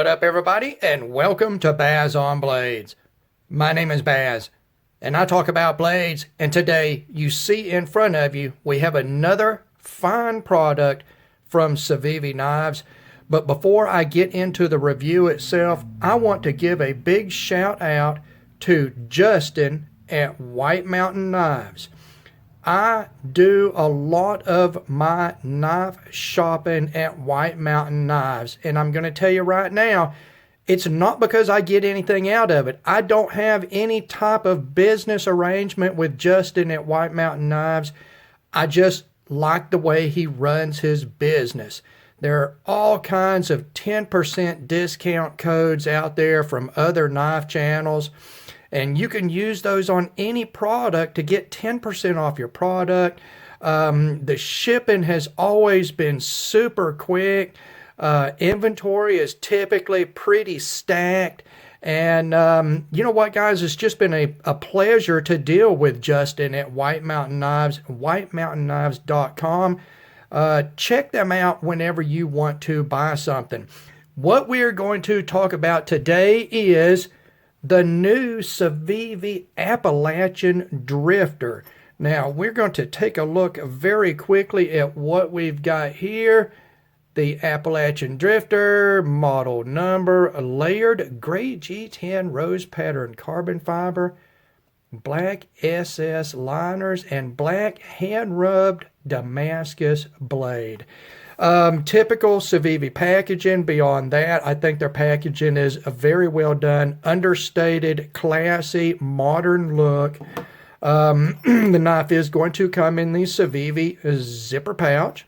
What up, everybody, and welcome to Baz on Blades. My name is Baz, and I talk about blades, and today you see in front of you we have another fine product from Civivi Knives. But before I get into the review itself, I want to give a big shout out to Justin at White Mountain Knives. I do a lot of my knife shopping at White Mountain Knives, and I'm going to tell you right now, it's not because I get anything out of it. I don't have any type of business arrangement with Justin at White Mountain Knives. I just like the way he runs his business. There are all kinds of 10% discount codes out there from other knife channels, and you can use those on any product to get 10% off your product. The shipping has always been super quick. Inventory is typically pretty stacked. And you know what, guys? It's just been a pleasure to deal with Justin at White Mountain Knives, whitemountainknives.com. Check them out whenever you want to buy something. What we are going to talk about today is the new Civivi Appalachian Drifter. Now, we're going to take a look very quickly at what we've got here. The Appalachian Drifter, model number, layered gray G10 rose pattern carbon fiber, black SS liners, and black hand-rubbed Damascus blade. Typical Civivi packaging. Beyond that, I think their packaging is very well done, understated, classy, modern look. The knife is going to come in the Civivi zipper pouch.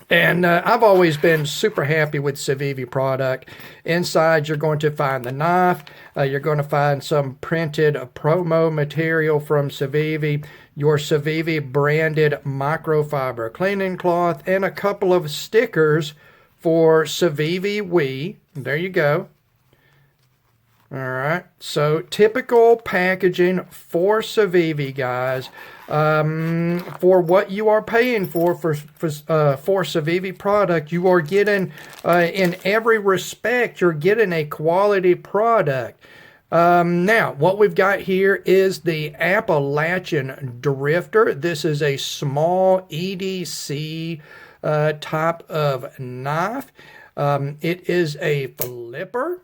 And I've always been super happy with Civivi product. Inside, you're going to find the knife. You're going to find some printed promo material from Civivi, your Civivi branded microfiber cleaning cloth, and a couple of stickers for Civivi We. There you go. All right, so typical packaging for Civivi, guys. For what you are paying for Civivi product, you are getting, in every respect, you're getting a quality product. Now, what we've got here is the Appalachian Drifter. This is a small EDC type of knife. It is a flipper.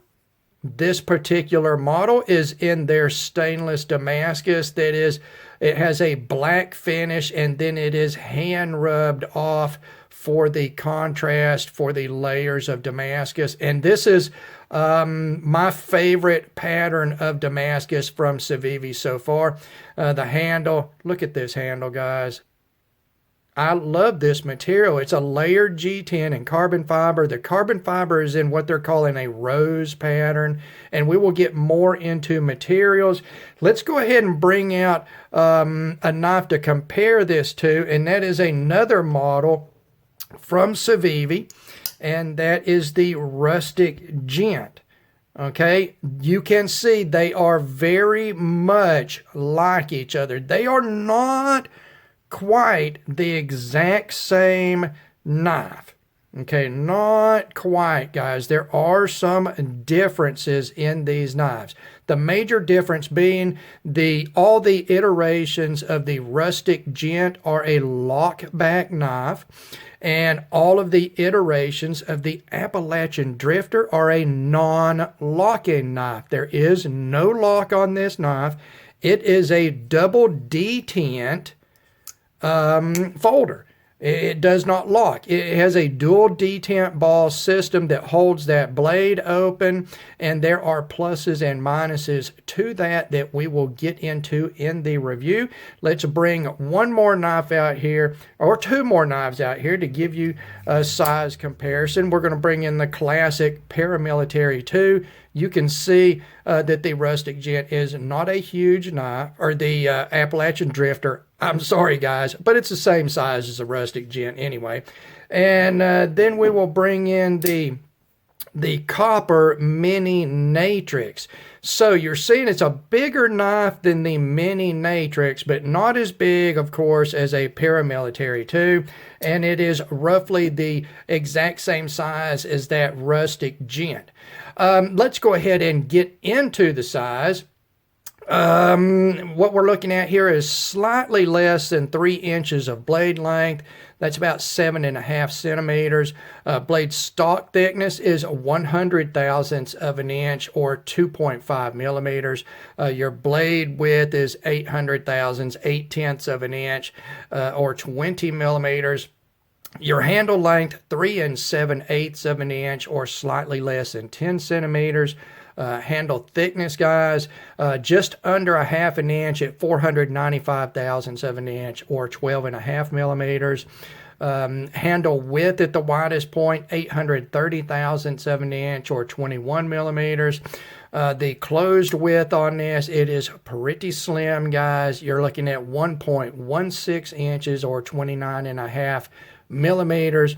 This particular model is in their stainless Damascus. That is, it has a black finish, and then it is hand rubbed off for the contrast, for the layers of Damascus. And this is my favorite pattern of Damascus from Civivi so far. The handle, look at this handle, guys. I love this material. It's a layered G10 in carbon fiber. The carbon fiber is in what they're calling a rose pattern, and we will get more into materials. Let's go ahead and bring out a knife to compare this to, and that is another model from Civivi, and that is the Rustic Gent. Okay, you can see they are very much like each other. They are not quite the exact same knife. Okay, not quite, guys. There are some differences in these knives. The major difference being all the iterations of the Rustic Gent are a lockback knife, and all of the iterations of the Appalachian Drifter are a non-locking knife. There is no lock on this knife. It is a double detent folder. It does not lock. It has a dual detent ball system that holds that blade open, and there are pluses and minuses to that we will get into in the review. Let's bring one more knife out here, or two more knives out here to give you a size comparison. We're going to bring in the classic Paramilitary 2. You can see that the Rustic Gent is not a huge knife, or the Appalachian Drifter. I'm sorry, guys, but it's the same size as the Rustic Gent anyway. And then we will bring in the the copper mini natrix. So you're seeing it's a bigger knife than the mini natrix, but not as big, of course, as a paramilitary 2. And it is roughly the exact same size as that rustic gent. Let's go ahead and get into the size. What we're looking at here is slightly less than 3 inches of blade length. That's about 7.5 centimeters. Blade stock thickness is 100 thousandths of an inch or 2.5 millimeters. Your blade width is 800 thousandths, 8/10ths of an inch, or 20 millimeters. Your handle length, 3 7/8 of an inch or slightly less than 10 centimeters. Handle thickness, guys, just under a half an inch at 495 thousandths of an inch or 12.5 millimeters. Handle width at the widest point, 830 thousandths of an inch or 21 millimeters. The closed width on this, it is pretty slim, guys. You're looking at 1.16 inches or 29.5 millimeters.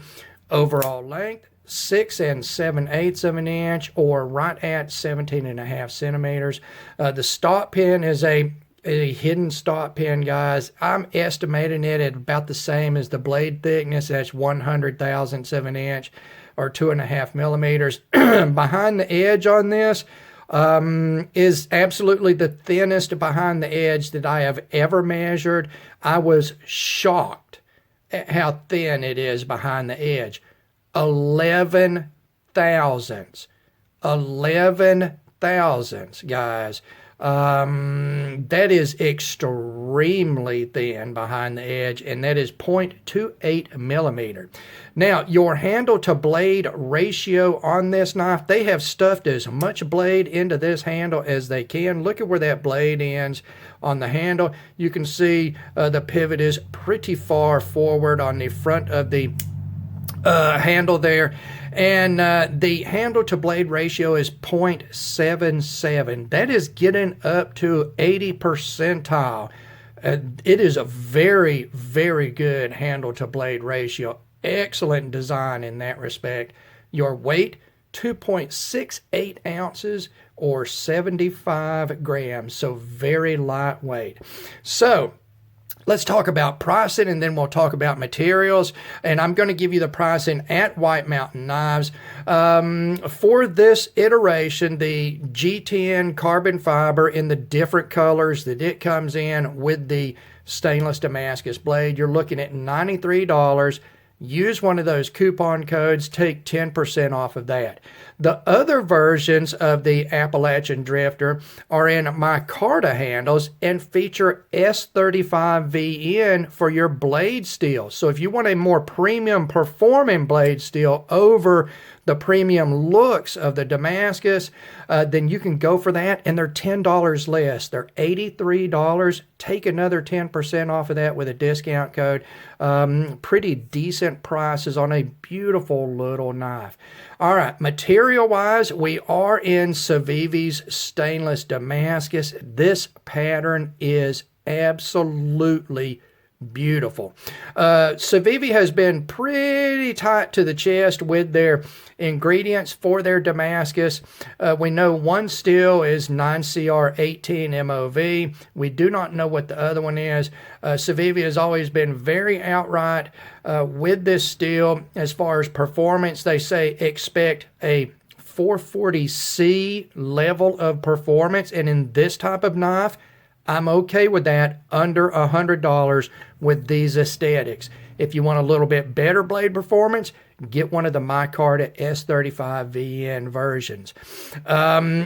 Overall length, 6 7/8 of an inch or right at 17.5 centimeters. The stop pin is a hidden stop pin, guys. I'm estimating it at about the same as the blade thickness. That's 100 thousandths of an inch or 2.5 millimeters. Behind the edge on this is absolutely the thinnest behind the edge that I have ever measured. I was shocked at how thin it is behind the edge. 11 thousandths. 11 thousandths, guys. That is extremely thin behind the edge, and that is 0.28 millimeter. Now, your handle to blade ratio on this knife, they have stuffed as much blade into this handle as they can. Look at where that blade ends on the handle. You can see the pivot is pretty far forward on the front of the handle there, and the handle to blade ratio is 0.77. That is getting up to 80 percentile. It is a very, very good handle to blade ratio. Excellent design in that respect. Your weight, 2.68 ounces or 75 grams, so very lightweight. So let's talk about pricing, and then we'll talk about materials. And I'm going to give you the pricing at White Mountain Knives. For this iteration, the G10 carbon fiber in the different colors that it comes in with the stainless Damascus blade, you're looking at $93. Use one of those coupon codes, take 10% off of that. The other versions of the Appalachian Drifter are in micarta handles and feature S35VN for your blade steel. So if you want a more premium performing blade steel over the premium looks of the Damascus, then you can go for that, and they're $10 less. They're $83. Take another 10% off of that with a discount code. Pretty decent prices on a beautiful little knife. All right, material-wise, we are in Civivi's stainless Damascus. This pattern is absolutely beautiful. Civivi has been pretty tight to the chest with their ingredients for their Damascus. We know one steel is 9CR18 MOV. We do not know what the other one is. Civivi has always been very outright with this steel as far as performance. They say expect a 440C level of performance, and in this type of knife, I'm okay with that, under $100 with these aesthetics. If you want a little bit better blade performance, get one of the micarta S35VN versions.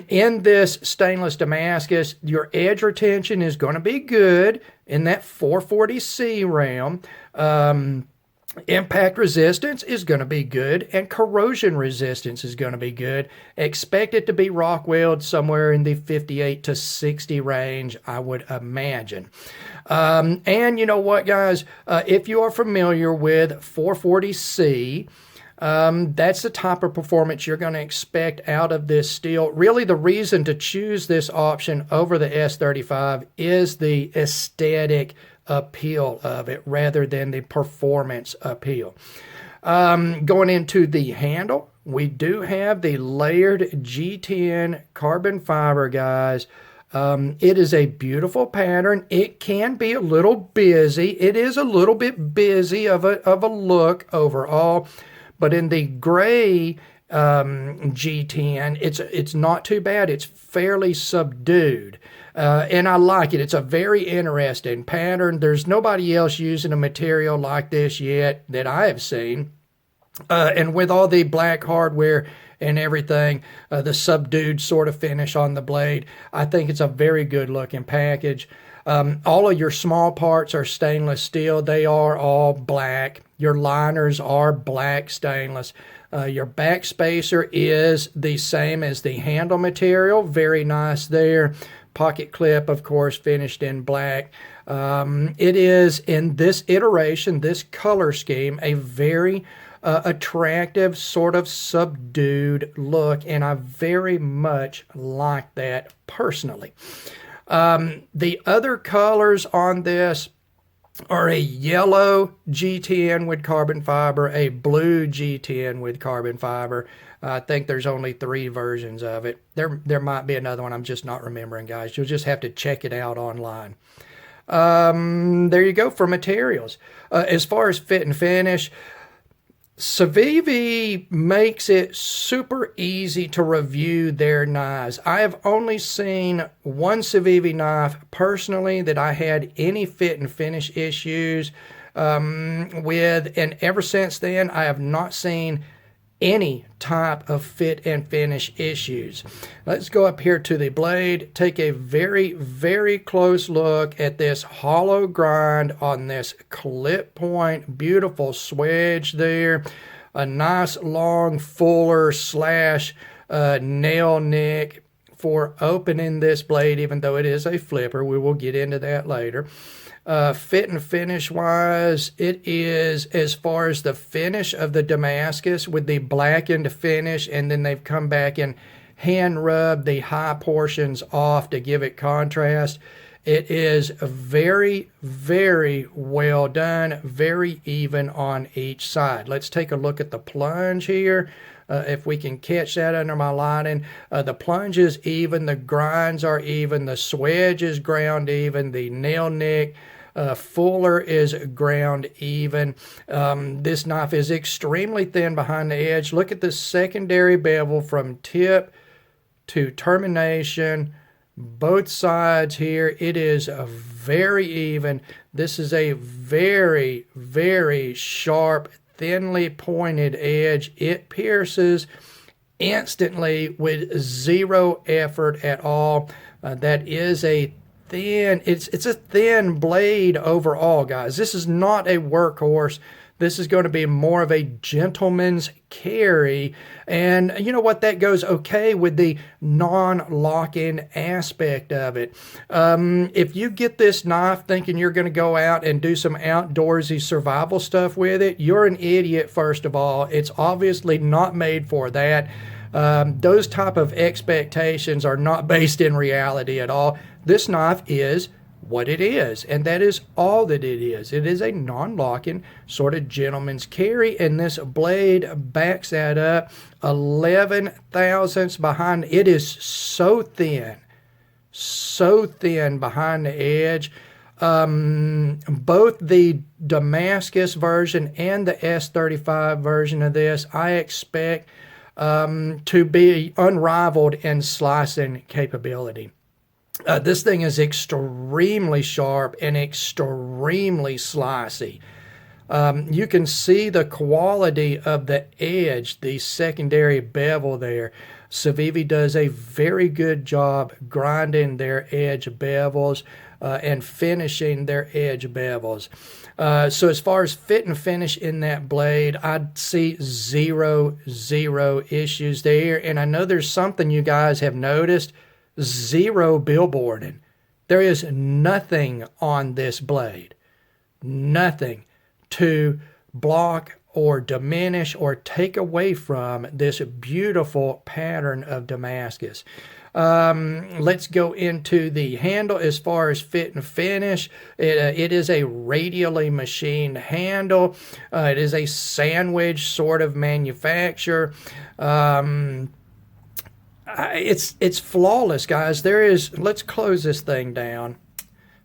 In this stainless Damascus, your edge retention is going to be good in that 440C realm. Impact resistance is going to be good, and corrosion resistance is going to be good. Expect it to be Rockwelled somewhere in the 58 to 60 range, I would imagine. And you know what, guys? If you are familiar with 440C, that's the type of performance you're going to expect out of this steel. Really, the reason to choose this option over the S35 is the aesthetic appeal of it rather than the performance appeal. Going into the handle, we do have the layered G10 carbon fiber, guys. It is a beautiful pattern. It can be a little busy. It is a little bit busy of a look overall, but in the gray G10, it's not too bad. It's fairly subdued. And I like it. It's a very interesting pattern. There's nobody else using a material like this yet that I have seen. And with all the black hardware and everything, the subdued sort of finish on the blade, I think it's a very good looking package. All of your small parts are stainless steel. They are all black. Your liners are black stainless. Your back spacer is the same as the handle material. Very nice there. Pocket clip, of course, finished in black. It is, in this iteration, this color scheme, a very attractive, sort of subdued look, and I very much like that personally. The other colors on this are a yellow G10 with carbon fiber, a blue G10 with carbon fiber. I think there's only 3 versions of it. There might be another one I'm just not remembering, guys. You'll just have to check it out online. There you go for materials. As far as fit and finish, Civivi makes it super easy to review their knives. I have only seen one Civivi knife personally that I had any fit and finish issues with, and ever since then I have not seen any type of fit and finish issues. Let's go up here to the blade, take a very, very close look at this hollow grind on this clip point. Beautiful swedge there. A nice long fuller slash nail nick for opening this blade, even though it is a flipper. We will get into that later. Fit and finish wise, it is, as far as the finish of the Damascus with the blackened finish, and then they've come back and hand rubbed the high portions off to give it contrast. It is very, very well done, very even on each side. Let's take a look at the plunge here. If we can catch that under my lighting. The plunge is even, the grinds are even, the swedge is ground even, the nail nick fuller is ground even. This knife is extremely thin behind the edge. Look at the secondary bevel from tip to termination. Both sides here, it is very even. This is a very, very sharp, thinly pointed edge. It pierces instantly with zero effort at all. That is a thin, it's a thin blade overall, guys. This is not a workhorse. This is going to be more of a gentleman's carry. And you know what? That goes okay with the non-lock-in aspect of it. If you get this knife thinking you're going to go out and do some outdoorsy survival stuff with it, you're an idiot, first of all. It's obviously not made for that. Those type of expectations are not based in reality at all. This knife is what it is, and that is all that it is. It is a non-locking sort of gentleman's carry, and this blade backs that up 11 thousandths behind. It is so thin behind the edge. Both the Damascus version and the S35 version of this, I expect to be unrivaled in slicing capability. This thing is extremely sharp and extremely slicey. You can see the quality of the edge, the secondary bevel there. Civivi does a very good job grinding their edge bevels and finishing their edge bevels. So as far as fit and finish in that blade, I'd see zero issues there. And I know there's something you guys have noticed. Zero billboarding. There is nothing on this blade. Nothing to block or diminish or take away from this beautiful pattern of Damascus. Let's go into the handle as far as fit and finish. It is a radially machined handle. It is a sandwich sort of manufacture. It's flawless, guys. Let's close this thing down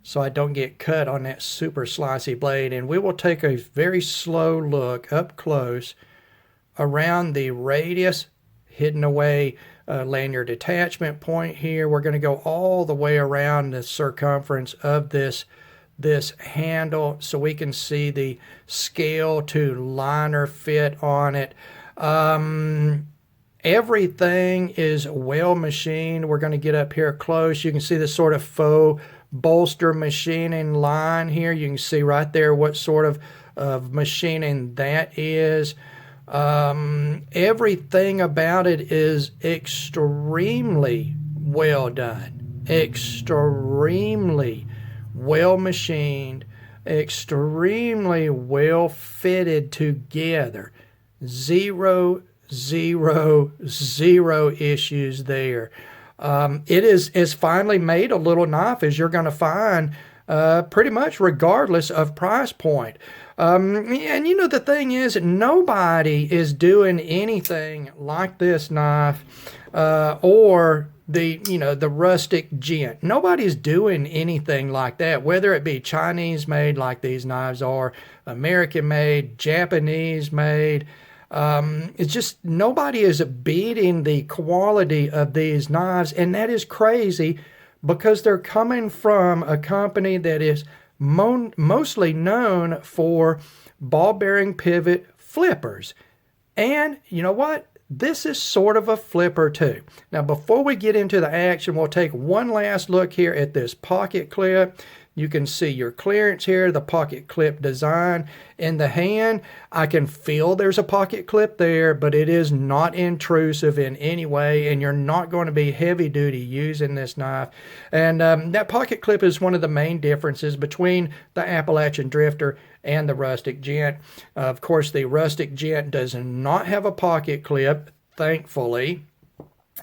so I don't get cut on that super slicey blade, and we will take a very slow look up close around the radius, hidden away lanyard attachment point here. We're going to go all the way around the circumference of this handle so we can see the scale to liner fit on it. Everything is well machined. We're going to get up here close. You can see this sort of faux bolster machining line here. You can see right there what sort of machining that is. Everything about it is extremely well done, extremely well machined, extremely well fitted together. Zero issues there. It is finely made a little knife, as you're going to find, pretty much regardless of price point. And you know, the thing is, nobody is doing anything like this knife, or the rustic gent. Nobody's doing anything like that, whether it be Chinese made like these knives are, American made, Japanese made. It's just nobody is beating the quality of these knives, and that is crazy because they're coming from a company that is mostly known for ball bearing pivot flippers. And you know what? This is sort of a flipper too. Now, before we get into the action, we'll take one last look here at this pocket clip. You can see your clearance here, the pocket clip design in the hand. I can feel there's a pocket clip there, but it is not intrusive in any way, and you're not going to be heavy duty using this knife. And that pocket clip is one of the main differences between the Appalachian Drifter and the Rustic Gent. Of course, the Rustic Gent does not have a pocket clip, thankfully.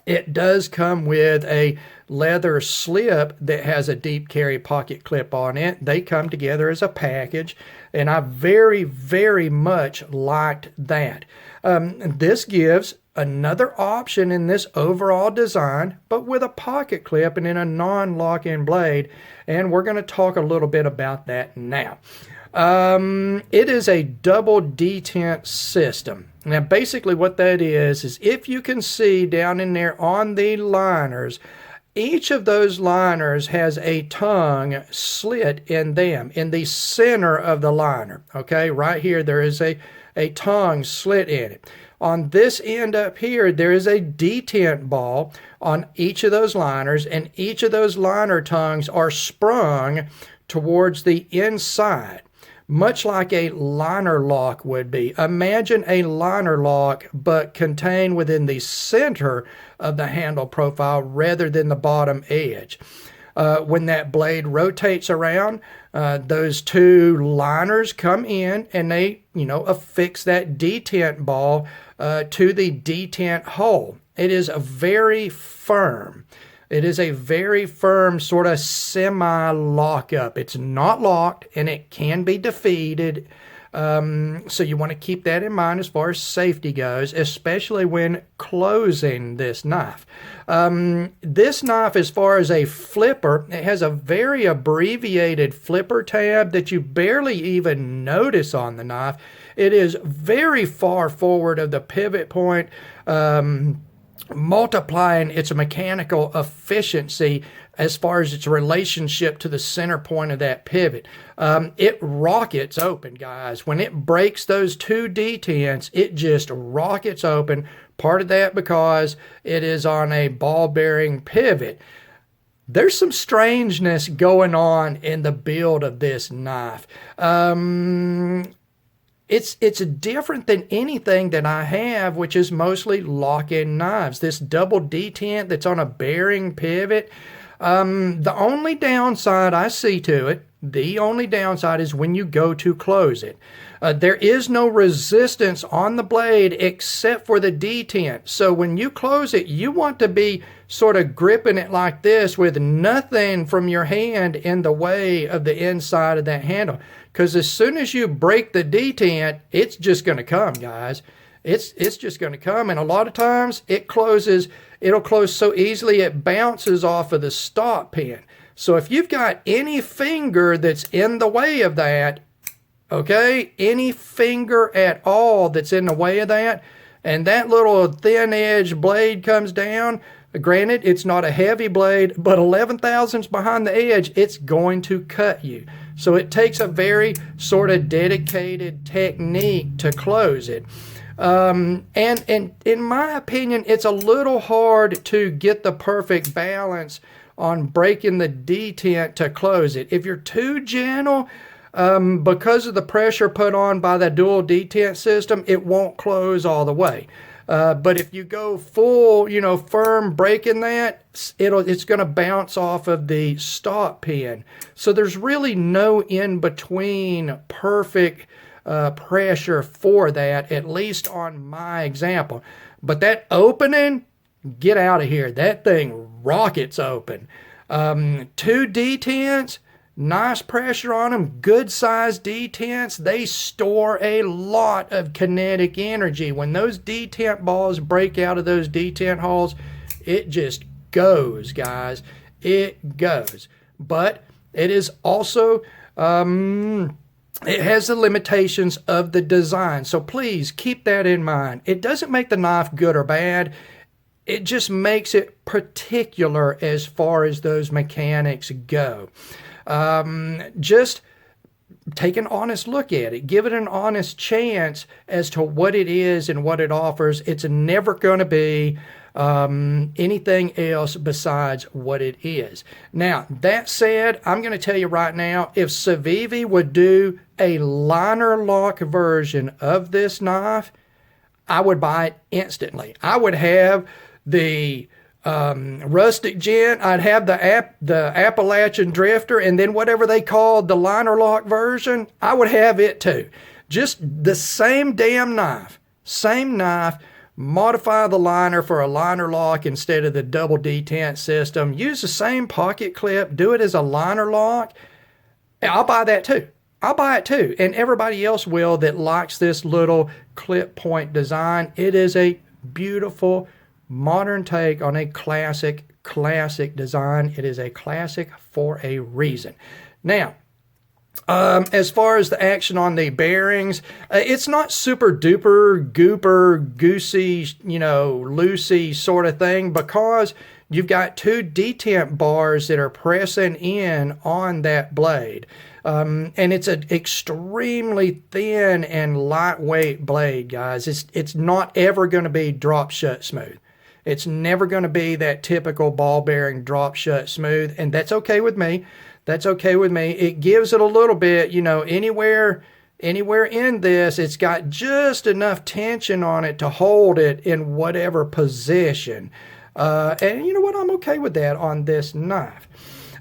It does come with a leather slip that has a deep carry pocket clip on it. They come together as a package, and I very, very much liked that. This gives another option in this overall design, but with a pocket clip and in a non-lock-in blade, and we're going to talk a little bit about that now. It is a double detent system. Now, basically what that is if you can see down in there on the liners, each of those liners has a tongue slit in them, in the center of the liner. Okay, right here there is a tongue slit in it. On this end up here, there is a detent ball on each of those liners, and each of those liner tongues are sprung towards the inside, much like a liner lock would be. Imagine a liner lock, but contained within the center of the handle profile rather than the bottom edge. When that blade rotates around, those two liners come in and they, affix that detent ball to the detent hole. It is very firm. It is a very firm sort of semi-lockup. It's not locked, and it can be defeated. So you want to keep that in mind as far as safety goes, especially when closing this knife. This knife, as far as a flipper, it has a very abbreviated flipper tab that you barely even notice on the knife. It is very far forward of the pivot point, multiplying its mechanical efficiency as far as its relationship to the center point of that pivot. It rockets open, guys. When it breaks those two detents, it just rockets open. Part of that because it is on a ball-bearing pivot. There's some strangeness going on in the build of this knife. It's different than anything that I have, which is mostly lock-in knives. This double detent that's on a bearing pivot, the only downside I see to it The only downside is when you go to close it. There is no resistance on the blade except for the detent. So when you close it, you want to be sort of gripping it like this with nothing from your hand in the way of the inside of that handle. Because as soon as you break the detent, it's just going to come, guys. It's just going to come. And a lot of times it'll close so easily it bounces off of the stop pin. So if you've got any finger that's in the way of that, okay, any finger at all that's in the way of that, and that little thin edge blade comes down, granted, it's not a heavy blade, but 11 thousandths behind the edge, it's going to cut you. So it takes a very sort of dedicated technique to close it. And in my opinion, it's a little hard to get the perfect balance on breaking the detent to close it. If you're too gentle, because of the pressure put on by the dual detent system, it won't close all the way. But if you go full, firm breaking that, it's going to bounce off of the stop pin. So there's really no in-between perfect pressure for that, at least on my example. But that opening, get out of here. That thing rockets open. 2 detents, nice pressure on them, good sized detents. They store a lot of kinetic energy. When those detent balls break out of those detent holes, it just goes, guys. It goes. But it is also, it has the limitations of the design. So please keep that in mind. It doesn't make the knife good or bad. It just makes it particular as far as those mechanics go. Just take an honest look at it. Give it an honest chance as to what it is and what it offers. It's never going to be anything else besides what it is. Now, that said, I'm going to tell you right now, if Civivi would do a liner lock version of this knife, I would buy it instantly. I would have the rustic gent, I'd have the Appalachian Drifter, and then whatever they called the liner lock version, I would have it too. Just the same damn knife, modify the liner for a liner lock instead of the double detent system. Use the same pocket clip, do it as a liner lock. I'll buy that too. I'll buy it too. And everybody else will that likes this little clip point design. It is a beautiful modern take on a classic design. It is a classic for a reason. Now, as far as the action on the bearings, it's not super duper gooper goosey, loosey sort of thing, because you've got 2 detent bars that are pressing in on that blade. And it's an extremely thin and lightweight blade, guys. It's not ever going to be drop shut smooth. It's never going to be that typical ball bearing drop shut smooth, and that's okay with me. That's okay with me. It gives it a little bit, anywhere in this, it's got just enough tension on it to hold it in whatever position. And you know what? I'm okay with that on this knife.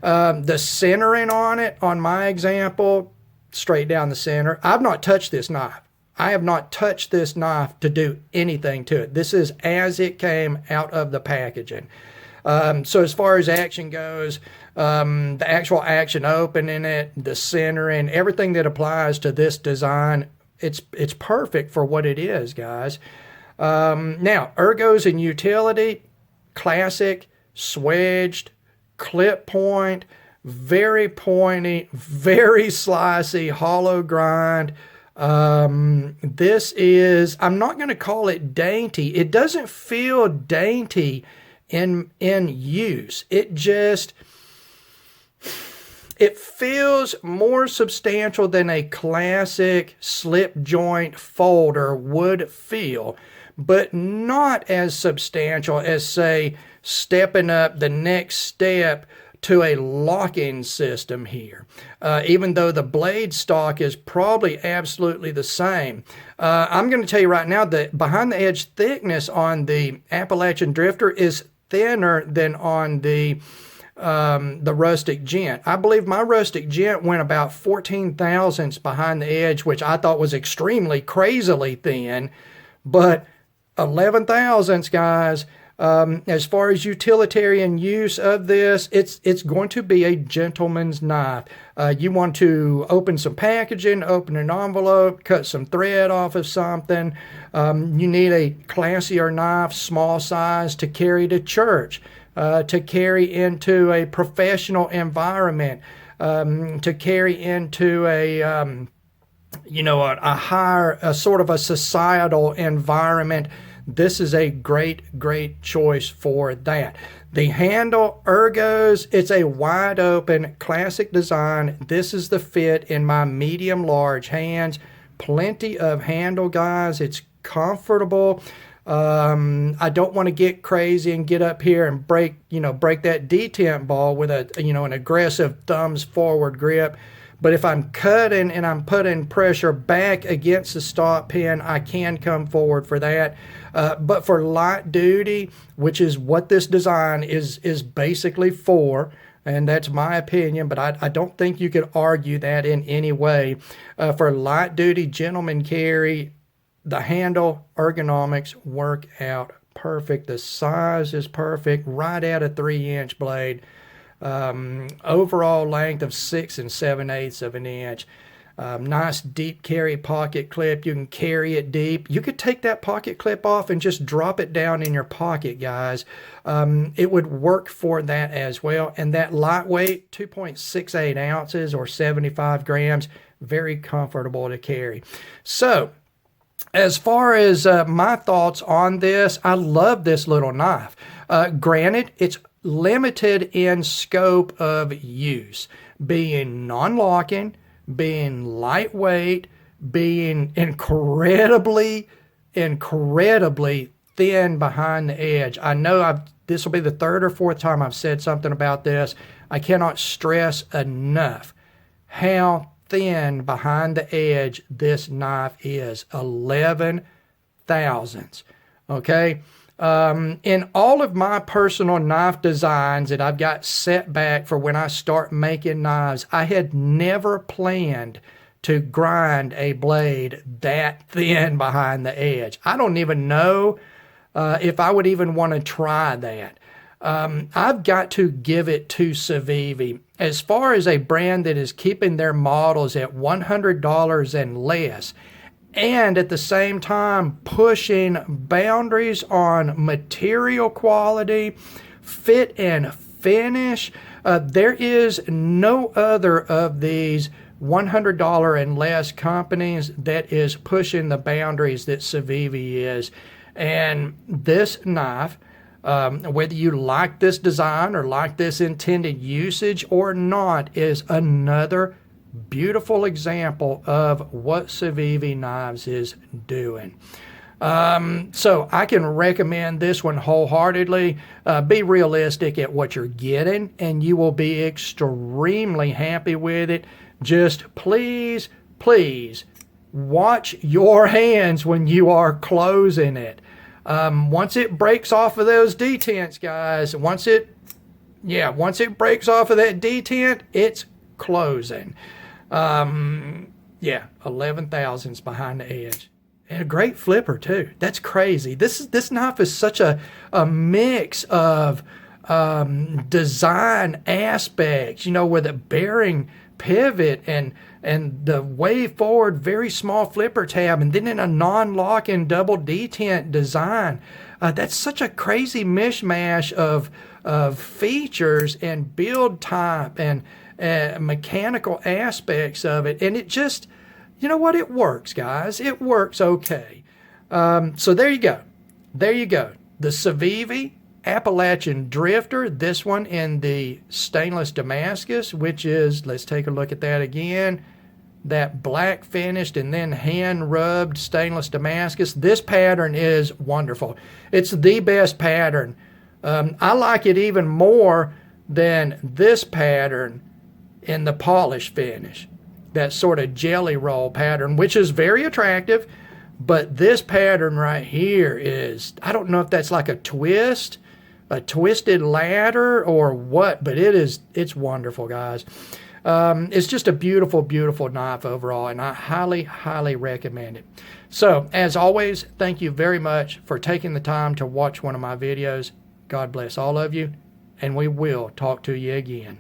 The centering on it, on my example, straight down the center. I've not touched this knife. I have not touched this knife to do anything to it. This is as it came out of the packaging. So as far as action goes, the actual action opening it, the centering, everything that applies to this design, it's perfect for what it is, guys. Now, ergos and utility, classic, swedged, clip point, very pointy, very slicey, hollow grind. This is, I'm not going to call it dainty. It doesn't feel dainty in use. It feels more substantial than a classic slip joint folder would feel, but not as substantial as, say, stepping up the next step to a locking system here. Even though the blade stock is probably absolutely the same. I'm going to tell you right now that behind the edge thickness on the Appalachian Drifter is thinner than on the the rustic gent. I believe my rustic gent went about 14 thousandths behind the edge, which I thought was extremely crazily thin, but 11 thousandths, guys. As far as utilitarian use of this, it's going to be a gentleman's knife. You want to open some packaging, open an envelope, cut some thread off of something. You need a classier knife, small size, to carry to church, to carry into a professional environment, to carry into a higher, a sort of a societal environment. This is a great choice for that. The handle, Ergos, it's a wide open classic design. This is the fit in my medium large hands. Plenty of handle, guys. It's comfortable. I don't want to get crazy and get up here and break that detent ball with an aggressive thumbs forward grip. But if I'm cutting and I'm putting pressure back against the stop pin, I can come forward for that. But for light duty, which is what this design is basically for, and that's my opinion, but I don't think you could argue that in any way. For light duty gentleman carry, the handle, ergonomics work out perfect. The size is perfect, right at a 3-inch blade. Overall length of 6 7/8 of an inch. Nice deep carry pocket clip. You can carry it deep. You could take that pocket clip off and just drop it down in your pocket, guys. It would work for that as well. And that lightweight, 2.68 ounces or 75 grams, very comfortable to carry. So, as far as my thoughts on this, I love this little knife. Granted, it's limited in scope of use, being non-locking, being lightweight, being incredibly thin behind the edge. I know this will be the third or fourth time I've said something about this. I cannot stress enough how thin behind the edge this knife is. 11 thousandths. Okay. In all of my personal knife designs that I've got set back for when I start making knives, I had never planned to grind a blade that thin behind the edge. I don't even know if I would even want to try that. I've got to give it to Civivi. As far as a brand that is keeping their models at $100 and less, and at the same time pushing boundaries on material quality, fit and finish. There is no other of these $100 and less companies that is pushing the boundaries that Civivi is. And this knife, whether you like this design or like this intended usage or not, is another beautiful example of what Civivi Knives is doing. So I can recommend this one wholeheartedly. Be realistic at what you're getting, and you will be extremely happy with it. Just please watch your hands when you are closing it. Once it breaks off of those detents, guys, once it breaks off of that detent, it's closing. 11 thousandths behind the edge. And a great flipper too. That's crazy. This knife is such a mix of design aspects, with a bearing pivot and the way forward very small flipper tab, and then in a non-locking double detent design. That's such a crazy mishmash of features and build type and mechanical aspects of it, and it just, it works, guys. It works okay. So there you go. The Civivi Appalachian Drifter, this one in the stainless Damascus, which is, let's take a look at that again, that black finished and then hand rubbed stainless Damascus. This pattern is wonderful. It's the best pattern. I like it even more than this pattern in the polish finish, that sort of jelly roll pattern, which is very attractive. But this pattern right here is, I don't know if that's like a twist a twisted ladder or what, but it's wonderful, guys. It's just a beautiful, beautiful knife overall, and I highly, highly recommend it. So, as always, thank you very much for taking the time to watch one of my videos. God bless all of you, and we will talk to you again.